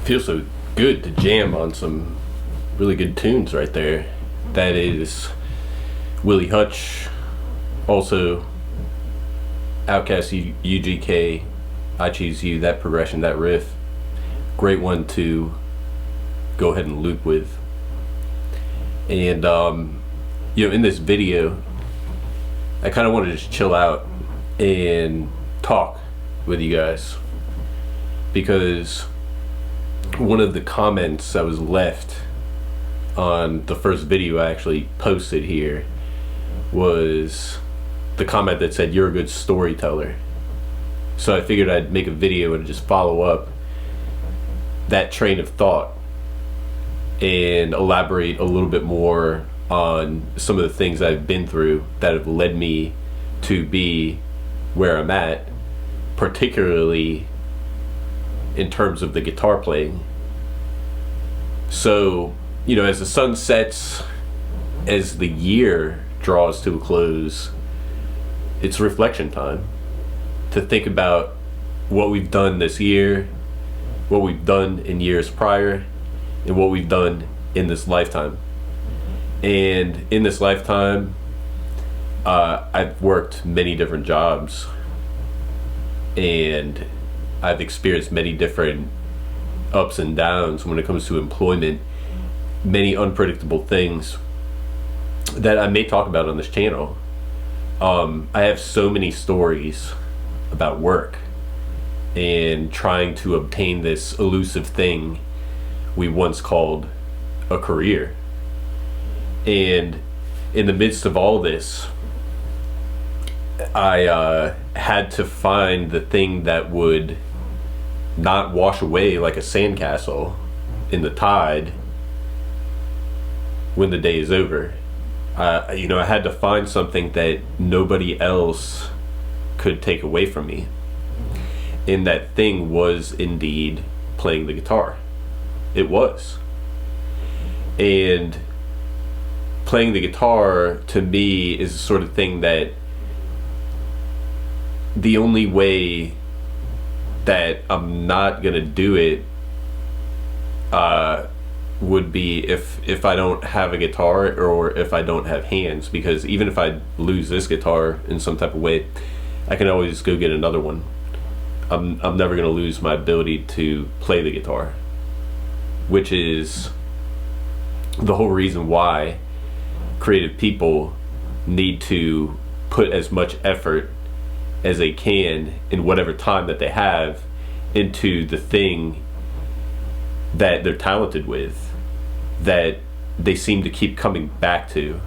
Feels so good to jam on some really good tunes right there. That is Willie Hutch, also Outkast UGK, I Choose You, that progression, that riff. Great one to go ahead and loop with. And, in this video, I kind of want to just chill out and talk with you guys, because one of the comments that was left on the first video I actually posted here was the comment that said, "You're a good storyteller." So I figured I'd make a video and just follow up that train of thought and elaborate a little bit more on some of the things I've been through that have led me to be where I'm at, particularly in terms of the guitar playing. So, as the sun sets, as the year draws to a close, it's reflection time to think about what we've done this year, what we've done in years prior, and what we've done in this lifetime. And in this lifetime, I've worked many different jobs, and I've experienced many different ups and downs when it comes to employment, many unpredictable things that I may talk about on this channel. I have so many stories about work and trying to obtain this elusive thing we once called a career. And in the midst of all this, I had to find the thing that would not wash away like a sandcastle in the tide when the day is over. I had to find something that nobody else could take away from me. And that thing was indeed playing the guitar. It was. And playing the guitar, to me, is the sort of thing that the only way that I'm not gonna do it would be if I don't have a guitar, or if I don't have hands. Because even if I lose this guitar in some type of way, I can always go get another one. I'm never gonna lose my ability to play the guitar, which is the whole reason why creative people need to put as much effort as they can in whatever time that they have into the thing that they're talented with, that they seem to keep coming back to.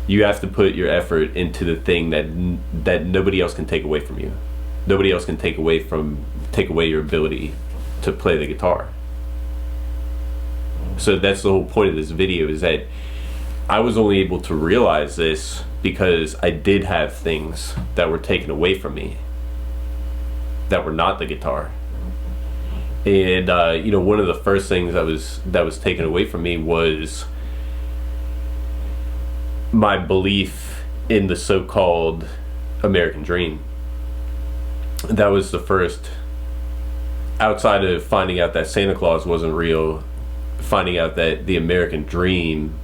You have to put your effort into the thing that nobody else can take away from you. Nobody else can take away your ability to play the guitar. So that's the whole point of this video, is that I was only able to realize this because I did have things that were taken away from me that were not the guitar. And one of the first things that was taken away from me was my belief in the so-called American dream. That was the first, outside of finding out that Santa Claus wasn't real, finding out that the American dream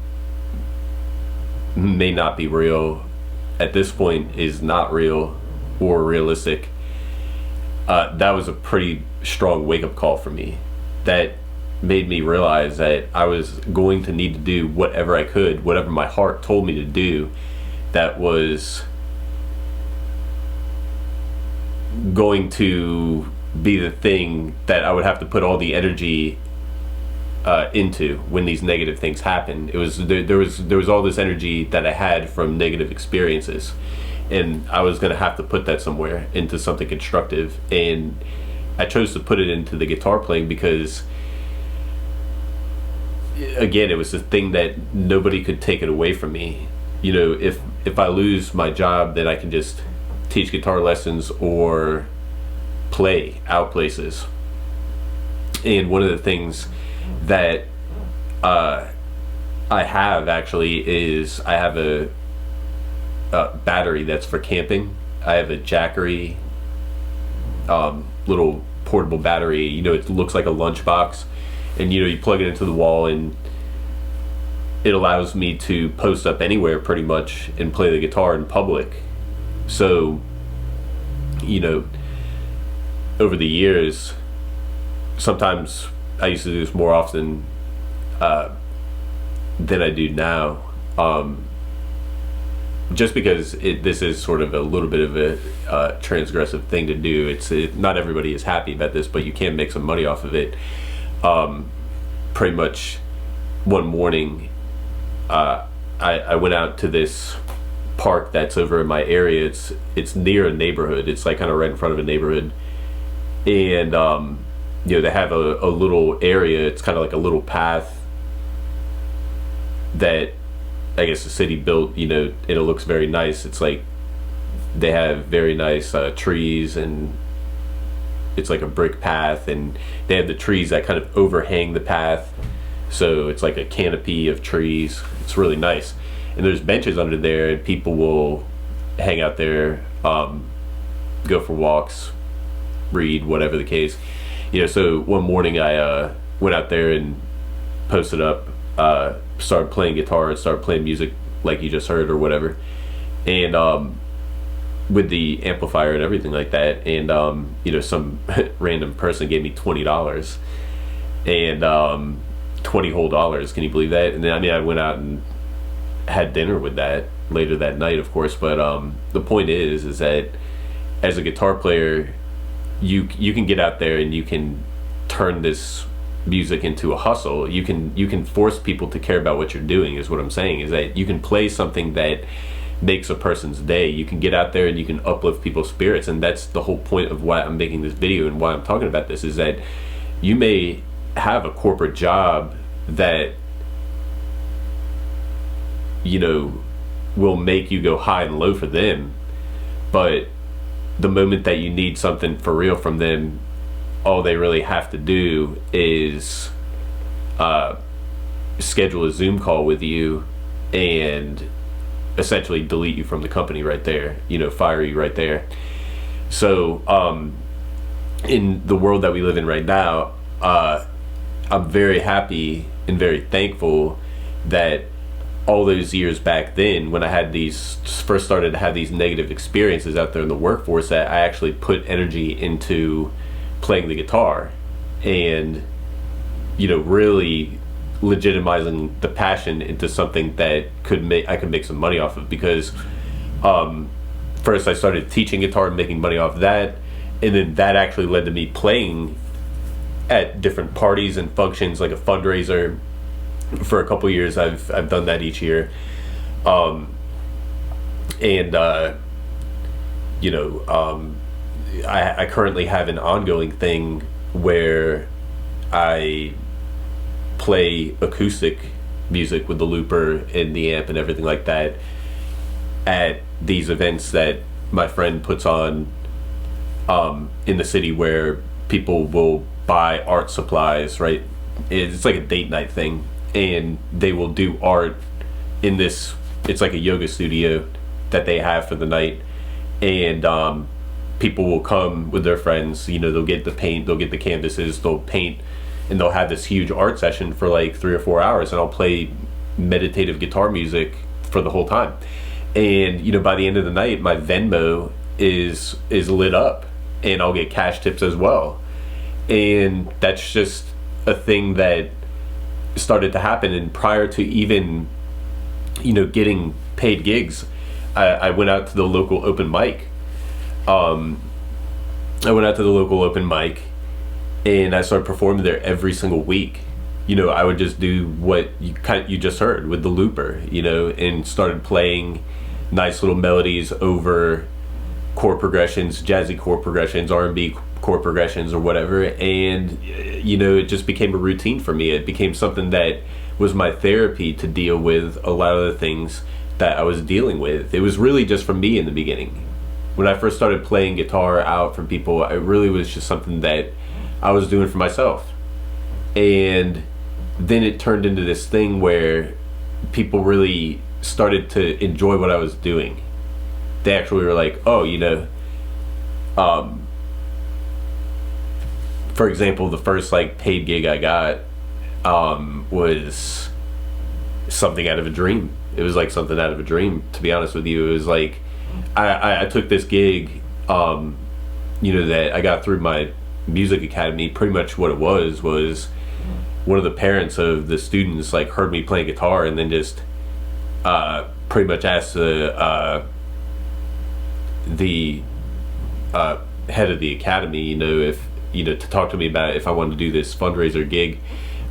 may not be real, at this point is not real or realistic. That was a pretty strong wake-up call for me. That made me realize that I was going to need to do whatever I could, whatever my heart told me to do, that was going to be the thing that I would have to put all the energy into when these negative things happen. It was there was all this energy that I had from negative experiences, and I was going to have to put that somewhere into something constructive. And I chose to put it into the guitar playing because, again, it was the thing that nobody could take it away from me. If I lose my job, then I can just teach guitar lessons or play out places. And one of the things that I have actually is I have a battery that's for camping. I have a Jackery little portable battery. You know, it looks like a lunchbox, and you know, you plug it into the wall, and it allows me to post up anywhere pretty much and play the guitar in public. So, you know, over the years, sometimes I used to do this more often than I do now, just because this is sort of a little bit of a transgressive thing to do. Not everybody is happy about this, but you can make some money off of it. Pretty much one morning, I went out to this park that's over in my area. It's near a neighborhood. It's like kind of right in front of a neighborhood, and you know, they have a little area. It's kind of like a little path that I guess the city built, you know, and it looks very nice. It's like they have very nice trees, and it's like a brick path, and they have the trees that kind of overhang the path, so it's like a canopy of trees. It's really nice, and there's benches under there, and people will hang out there, go for walks, read, whatever the case. You know, so one morning I went out there and posted up, started playing guitar and started playing music like you just heard or whatever, and with the amplifier and everything like that, and you know, some random person gave me $20, and 20 whole dollars. Can you believe that? And then, I mean, I went out and had dinner with that later that night, of course. But the point is that as a guitar player, you can get out there and you can turn this music into a hustle. You can force people to care about what you're doing, is what I'm saying. Is that you can play something that makes a person's day. You can get out there and you can uplift people's spirits, and that's the whole point of why I'm making this video and why I'm talking about this. Is that you may have a corporate job that, you know, will make you go high and low for them, but the moment that you need something for real from them, all they really have to do is schedule a Zoom call with you and essentially delete you from the company right there, you know, fire you right there. So in the world that we live in right now, I'm very happy and very thankful that all those years back then, when I had first started to have these negative experiences out there in the workforce, that I actually put energy into playing the guitar and, you know, really legitimizing the passion into something that I could make some money off of. Because first I started teaching guitar and making money off that, and then that actually led to me playing at different parties and functions, like a fundraiser. For a couple of years I've done that each year, you know, I currently have an ongoing thing where I play acoustic music with the looper and the amp and everything like that at these events that my friend puts on in the city, where people will buy art supplies, right? It's like a date night thing, and they will do art in this, it's like a yoga studio that they have for the night, and people will come with their friends. You know, they'll get the paint, they'll get the canvases, they'll paint, and they'll have this huge art session for like 3 or 4 hours, and I'll play meditative guitar music for the whole time. And, you know, by the end of the night, my Venmo is lit up, and I'll get cash tips as well. And that's just a thing that started to happen. And prior to even, you know, getting paid gigs, I went out to the local open mic. And I started performing there every single week. You know, I would just do what you just heard with the looper, you know, and started playing nice little melodies over chord progressions, jazzy chord progressions, R&B chord progressions, or whatever. And, you know, it just became a routine for me. It became something that was my therapy to deal with a lot of the things that I was dealing with. It was really just for me in the beginning. When I first started playing guitar out for people, it really was just something that I was doing for myself. And then it turned into this thing where people really started to enjoy what I was doing. They actually were like, oh, you know, for example, the first like paid gig I got was something out of a dream. It was like something out of a dream, to be honest with you. It was like I took this gig, that I got through my music academy. Pretty much what it was one of the parents of the students like heard me playing guitar and then just pretty much asked the head of the academy, if to talk to me about if I wanted to do this fundraiser gig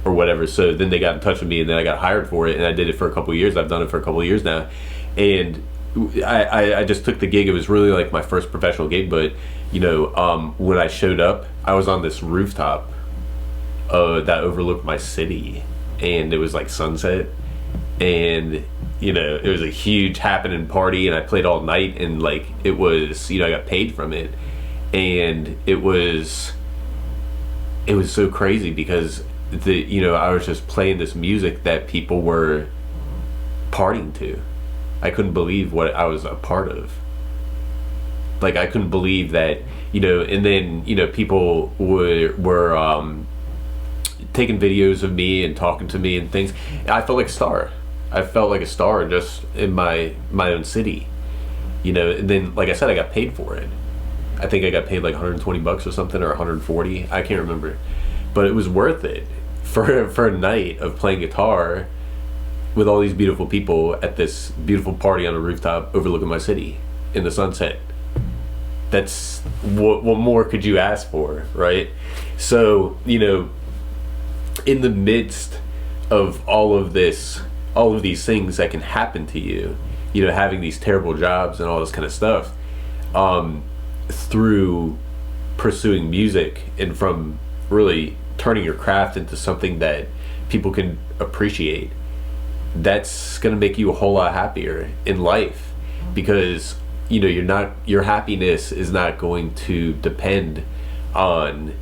or whatever. So then they got in touch with me, and then I got hired for it, and I did it for a couple of years. I've done it for a couple of years now, and I just took the gig. It was really like my first professional gig, but when I showed up, I was on this rooftop that overlooked my city, and it was like sunset, and it was a huge happening party, and I played all night, and like it was, I got paid from it, and it was so crazy because I was just playing this music that people were partying to. I couldn't believe what I was a part of. Like I couldn't believe that, and then people were taking videos of me and talking to me and things. And I felt like a star. I felt like a star just in my own city, and then like I said, I got paid for it. I think I got paid like $120 or something, or 140. I can't remember, but it was worth it for a night of playing guitar with all these beautiful people at this beautiful party on a rooftop overlooking my city in the sunset. That's what more could you ask for, right? So in the midst of all of these things that can happen to you, having these terrible jobs and all this kind of stuff, through pursuing music and from really turning your craft into something that people can appreciate, that's going to make you a whole lot happier in life, because your happiness is not going to depend on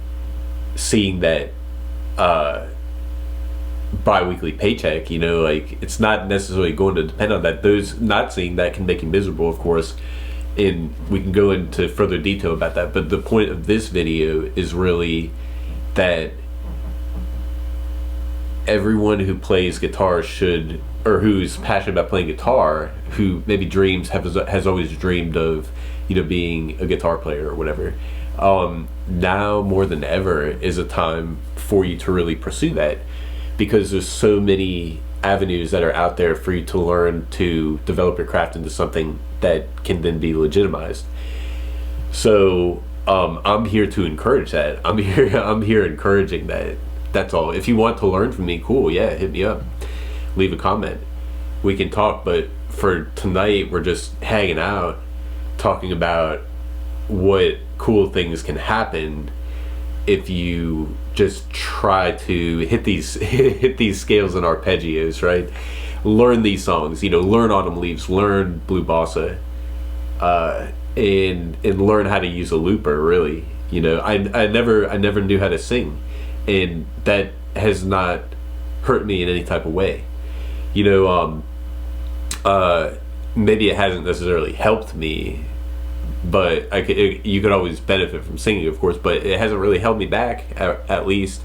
seeing that bi-weekly paycheck. Like it's not necessarily going to depend on that. Those not seeing that can make you miserable, of course, and we can go into further detail about that. But the point of this video is really that everyone who plays guitar should, or who's passionate about playing guitar, who maybe has always dreamed of being a guitar player or whatever, now more than ever is a time for you to really pursue that, because there's so many avenues that are out there for you to learn to develop your craft into something that can then be legitimized. So I'm here to encourage that. I'm here encouraging that. That's all. If you want to learn from me, cool, yeah, hit me up, leave a comment, we can talk. But for tonight, we're just hanging out, talking about what cool things can happen if you just try to hit these scales and arpeggios, right? Learn these songs, learn Autumn Leaves, learn Blue Bossa, and learn how to use a looper, really. I never knew how to sing, and that has not hurt me in any type of way. Maybe it hasn't necessarily helped me, but you could always benefit from singing, of course, but it hasn't really held me back, at least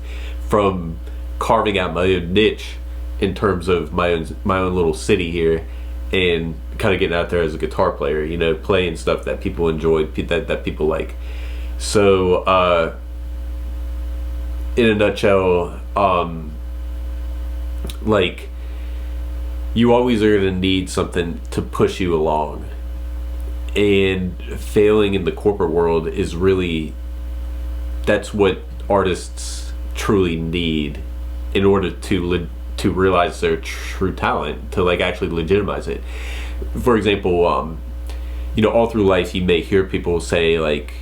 from carving out my own niche in terms of my own little city here, and kind of getting out there as a guitar player, playing stuff that people enjoy, that people like. So in a nutshell, like, you always are going to need something to push you along, and failing in the corporate world is really, that's what artists truly need in order to realize their true talent, to like actually legitimize it. For example, all through life you may hear people say like,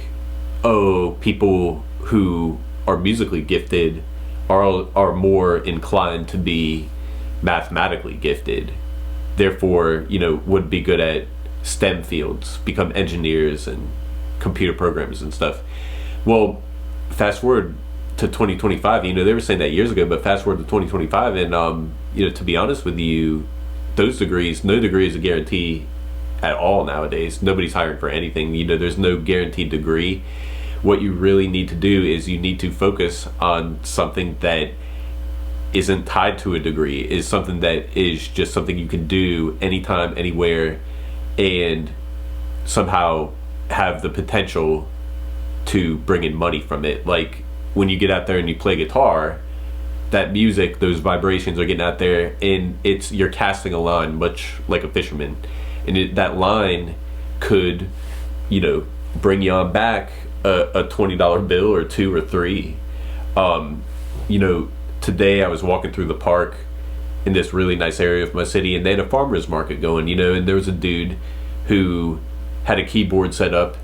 oh, people who are musically gifted are more inclined to be mathematically gifted, therefore would be good at STEM fields, become engineers and computer programmers and stuff. Well, fast forward to 2025, they were saying that years ago, but fast forward to 2025, and to be honest with you, those degrees, no degree is a guarantee at all nowadays. Nobody's hiring for anything. There's no guaranteed degree. what you really need to do is you need to focus on something that isn't tied to a degree, is something that is just something you can do anytime, anywhere, and somehow have the potential to bring in money from it. Like when you get out there and you play guitar, that music, those vibrations are getting out there, and you're casting a line much like a fisherman, and that line could, bring you on back a $20 bill or two or three. Today I was walking through the park in this really nice area of my city, and they had a farmer's market going, and there was a dude who had a keyboard set up,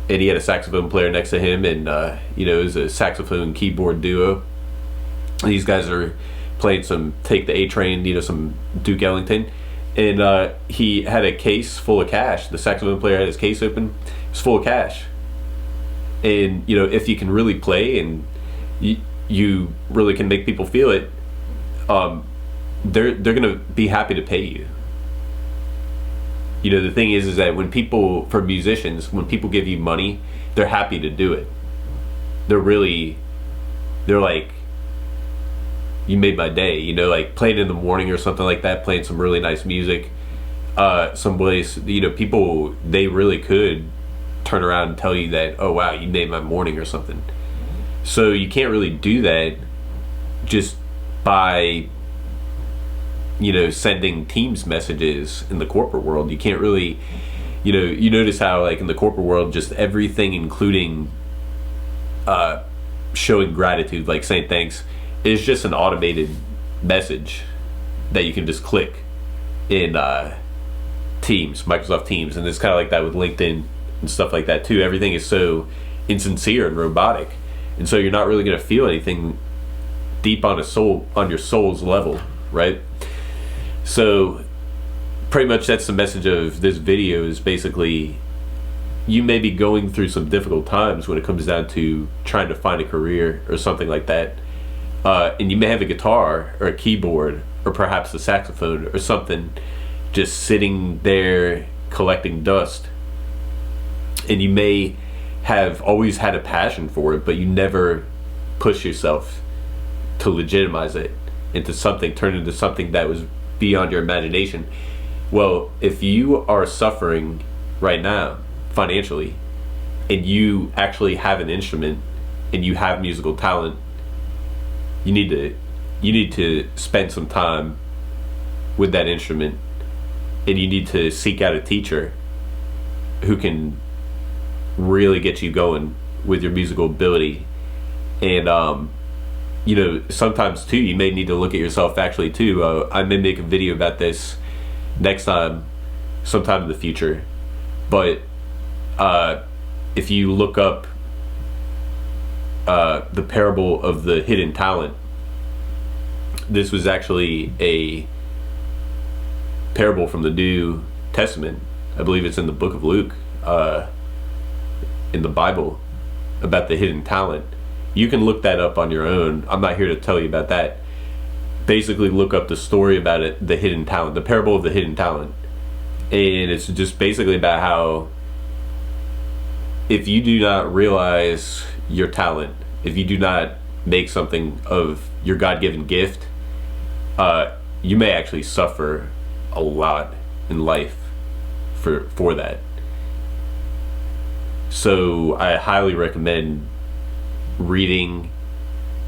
and he had a saxophone player next to him, and it was a saxophone keyboard duo. These guys are playing some Take the A Train, some Duke Ellington, and he had a case full of cash. The saxophone player had his case open, it was full of cash. And if you can really play and you really can make people feel it, they're gonna be happy to pay you. The thing is that for musicians, when people give you money, they're happy to do it. They're like, you made my day, like playing in the morning or something like that, playing some really nice music, someplace, people, they really could turn around and tell you that, oh wow, you made my morning or something. So you can't really do that just by sending Teams messages in the corporate world. You can't really, you notice how like in the corporate world, just everything, including showing gratitude, like saying thanks, is just an automated message that you can just click in Teams, Microsoft Teams. And it's kind of like that with LinkedIn and stuff like that too. Everything is so insincere and robotic, and so you're not really going to feel anything deep on your soul's level, right? So pretty much that's the message of this video, is basically you may be going through some difficult times when it comes down to trying to find a career or something like that, and you may have a guitar or a keyboard or perhaps a saxophone or something just sitting there collecting dust, and you may have always had a passion for it, but you never push yourself to legitimize it turn into something that was beyond your imagination. Well, if you are suffering right now financially, and you actually have an instrument and you have musical talent, you need to spend some time with that instrument, and you need to seek out a teacher who can really get you going with your musical ability. And sometimes too, you may need to look at yourself actually too. I may make a video about this next time, sometime in the future, but if you look up the parable of the hidden talent, this was actually a parable from the New Testament. I believe it's in the book of Luke, in the Bible, about the hidden talent. You can look that up on your own. I'm not here to tell you about that. Basically look up the story about it, the hidden talent, the parable of the hidden talent. And it's just basically about how if you do not realize your talent, if you do not make something of your God-given gift, you may actually suffer a lot in life for that. So I highly recommend reading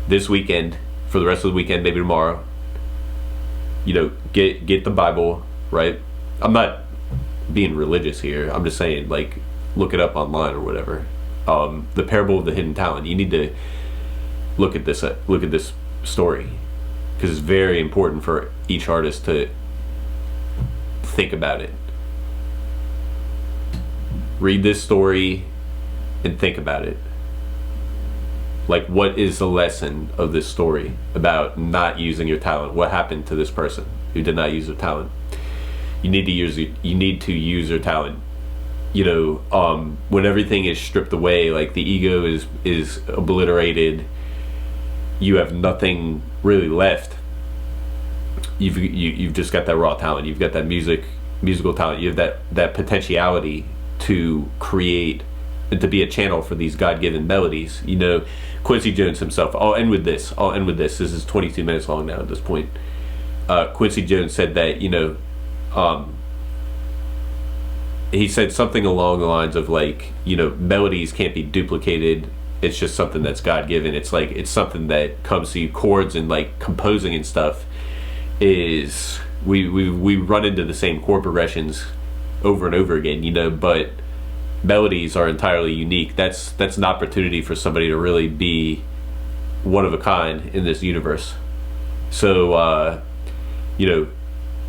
this weekend, for the rest of the weekend, maybe tomorrow. Get the Bible, right? I'm not being religious here. I'm just saying, like, look it up online or whatever. The parable of the hidden talent. You need to look at this story, because it's very important for each artist to think about it. Read this story and think about it. Like, what is the lesson of this story about not using your talent? What happened to this person who did not use their talent? You need to use your talent. When everything is stripped away, like the ego is obliterated, you have nothing really left. You've just got that raw talent. You've got that musical talent. You have that potentiality to create to be a channel for these God-given melodies. You know, Quincy Jones himself, I'll end with this, this is 22 minutes long now at this point. Quincy Jones said that, you know, he said something along the lines of like, you know, melodies can't be duplicated, it's just something that's God-given. It's like, it's something that comes to you. Chords and like composing and stuff is, we run into the same chord progressions over and over again, you know, but melodies are entirely unique. That's an opportunity for somebody to really be one of a kind in this universe. So you know,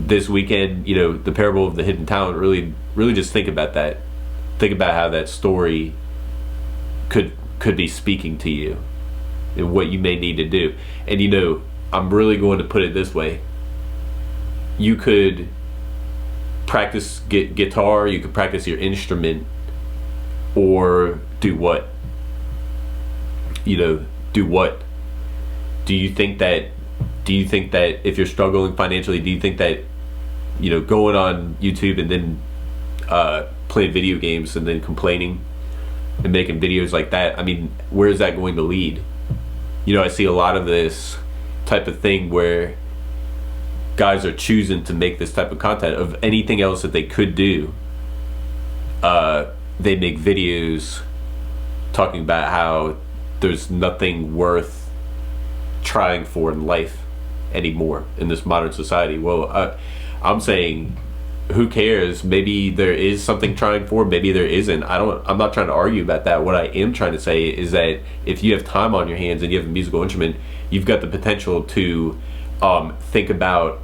this weekend, you know, the parable of the hidden talent, really just think about that. Think about how that story could be speaking to you and what you may need to do. And you know, I'm really going to put it this way: you could practice guitar, you could practice your instrument, or do what? You know, do what? Do you think that if you're struggling financially, do you think that, you know, going on YouTube and then playing video games and then complaining and making videos like that, I mean, where is that going to lead? You know, I see a lot of this type of thing where guys are choosing to make this type of content of anything else that they could do. They make videos talking about how there's nothing worth trying for in life anymore in this modern society. Well, I'm saying, who cares? Maybe there is something trying for, maybe there isn't. I'm not trying to argue about that. What I am trying to say is that if you have time on your hands and you have a musical instrument, you've got the potential to think about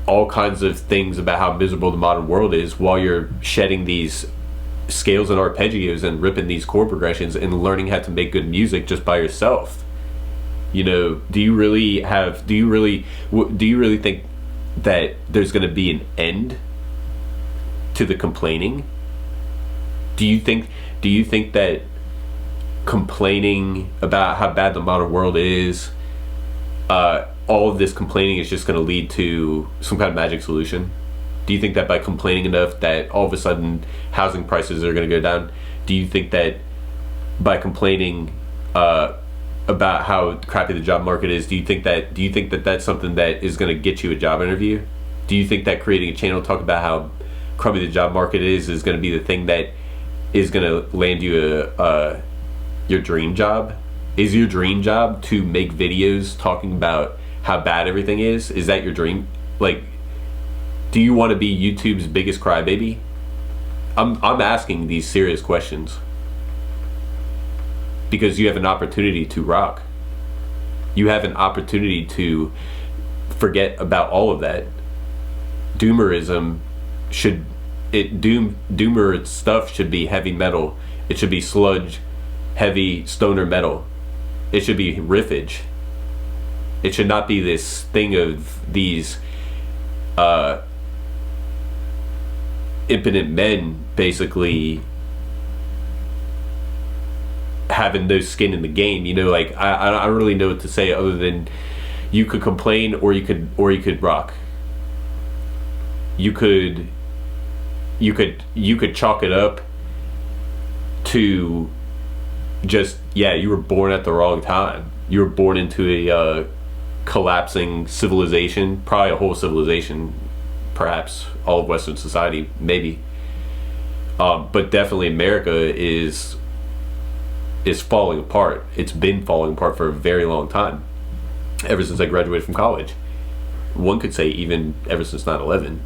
all kinds of things about how miserable the modern world is while you're shedding these scales and arpeggios and ripping these chord progressions and learning how to make good music just by yourself. You know, do you really think that there's going to be an end to the complaining? Do you think that complaining about how bad the modern world is, all of this complaining is just going to lead to some kind of magic solution? Do you think that by complaining enough that all of a sudden housing prices are going to go down? Do you think that by complaining about how crappy the job market is, do you think that that's something that is going to get you a job interview? Do you think that creating a channel talk about how crummy the job market is going to be the thing that is going to land you your dream job? Is your dream job to make videos talking about how bad everything is? Is that your dream? Like, do you want to be YouTube's biggest crybaby? I'm asking these serious questions because you have an opportunity to rock. You have an opportunity to forget about all of that. Doomerism Doomer stuff should be heavy metal. It should be sludge, heavy stoner metal. It should be riffage. It should not be this thing of these impotent men basically having no skin in the game. You know, like I don't really know what to say other than you could complain or you could rock. You could chalk it up to just, yeah, you were born at the wrong time. You were born into a collapsing civilization, probably a whole civilization, perhaps all of Western society, maybe. But definitely America is falling apart. It's been falling apart for a very long time, ever since I graduated from college. One could say even ever since 9/11.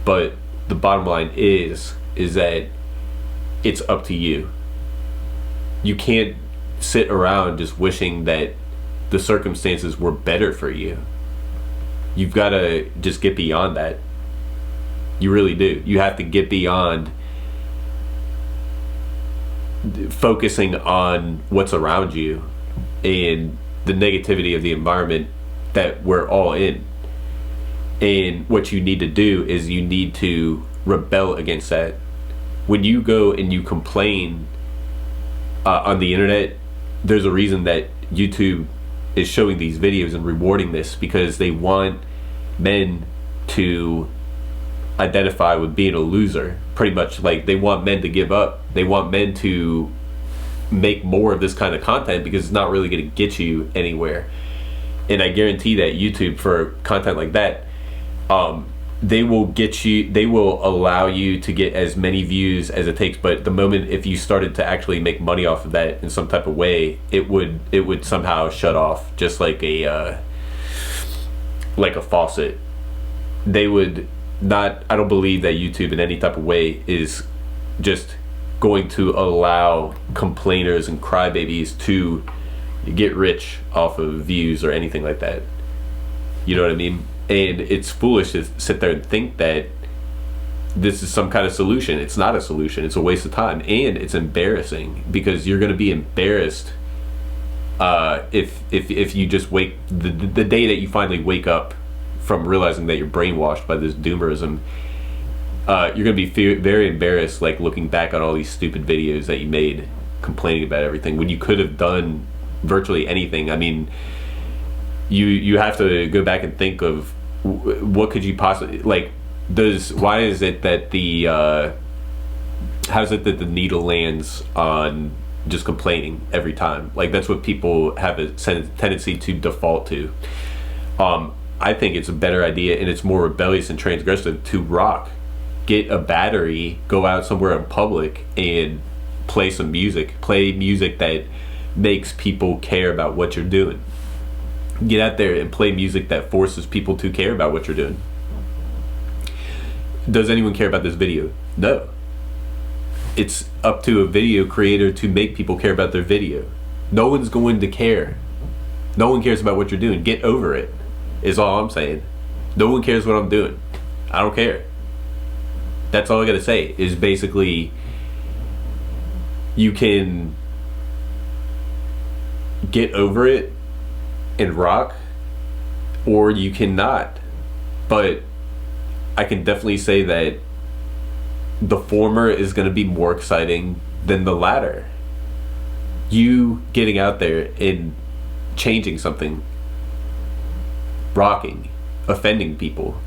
But the bottom line is that it's up to you. You can't sit around just wishing that the circumstances were better for you. You've got to just get beyond that. You really do. You have to get beyond focusing on what's around you and the negativity of the environment that we're all in. And what you need to do is you need to rebel against that. When you go and you complain on the internet, there's a reason that YouTube is showing these videos and rewarding this, because they want men to identify with being a loser. Pretty much, like, they want men to give up. They want men to make more of this kind of content because it's not really going to get you anywhere. And I guarantee that YouTube, for content like that, they will allow you to get as many views as it takes. But the moment if you started to actually make money off of that in some type of way, it would somehow shut off, just like a faucet. They would not. I don't believe that YouTube in any type of way is just going to allow complainers and crybabies to get rich off of views or anything like that. You know what I mean? And it's foolish to sit there and think that this is some kind of solution. It's not a solution. It's a waste of time, and it's embarrassing, because you're going to be embarrassed if you just wake the day that you finally wake up from realizing that you're brainwashed by this doomerism. You're going to be very embarrassed, like, looking back on all these stupid videos that you made complaining about everything when you could have done virtually anything. I mean, you have to go back and think of what could you possibly, like, why is it that how is it that the needle lands on just complaining every time? Like, that's what people have a tendency to default to. I think it's a better idea, and it's more rebellious and transgressive, to rock. Get a battery, go out somewhere in public and play some music. Play music that makes people care about what you're doing. Get out there and play music that forces people to care about what you're doing. Does anyone care about this video? No. It's up to a video creator to make people care about their video. No one's going to care. No one cares about what you're doing. Get over it, is all I'm saying. No one cares what I'm doing. I don't care. That's all I gotta say, is basically, you can get over it and rock, or you cannot. But I can definitely say that the former is going to be more exciting than the latter. You getting out there and changing something, rocking, offending people,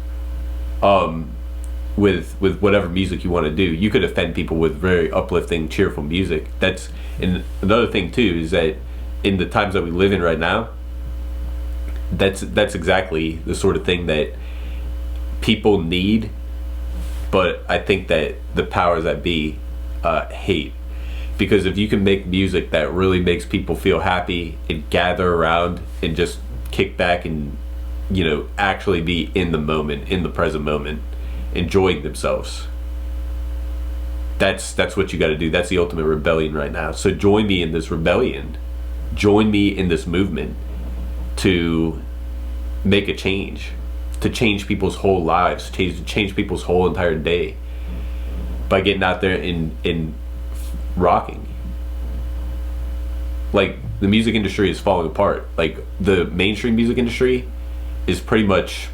with whatever music you want to do. You could offend people with very uplifting, cheerful music. And another thing too is that in the times that we live in right now, that's exactly the sort of thing that people need. But I think that the powers that be hate, because if you can make music that really makes people feel happy and gather around and just kick back and, you know, actually be in the moment, in the present moment, enjoying themselves, that's what you got to do. That's the ultimate rebellion right now. So join me in this rebellion. Join me in this movement to make a change, to change people's whole lives, change people's whole entire day, by getting out there and rocking. Like, the music industry is falling apart. Like, the mainstream music industry is pretty much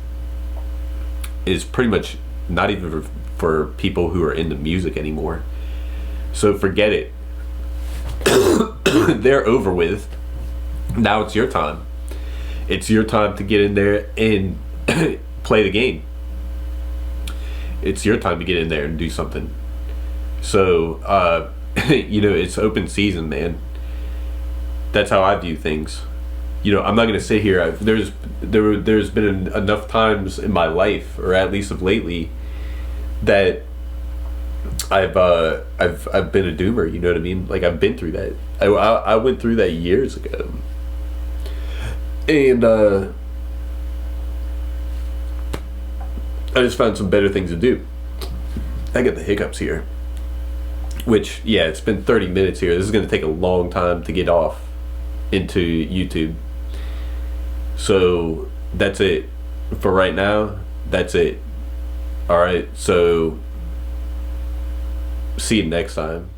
not even for people who are into music anymore. So forget it. They're over with. Now it's your time. It's your time to get in there and play the game. It's your time to get in there and do something. So you know, it's open season, man. That's how I view things. You know, I'm not gonna sit here. There's been enough times in my life, or at least of lately, that I've been a doomer. You know what I mean? Like, I've been through that. I went through that years ago, and I just found some better things to do. I get the hiccups here, which, yeah, it's been 30 minutes here. This is gonna take a long time to get off into YouTube. So that's it for right now. That's it. All right, so see you next time.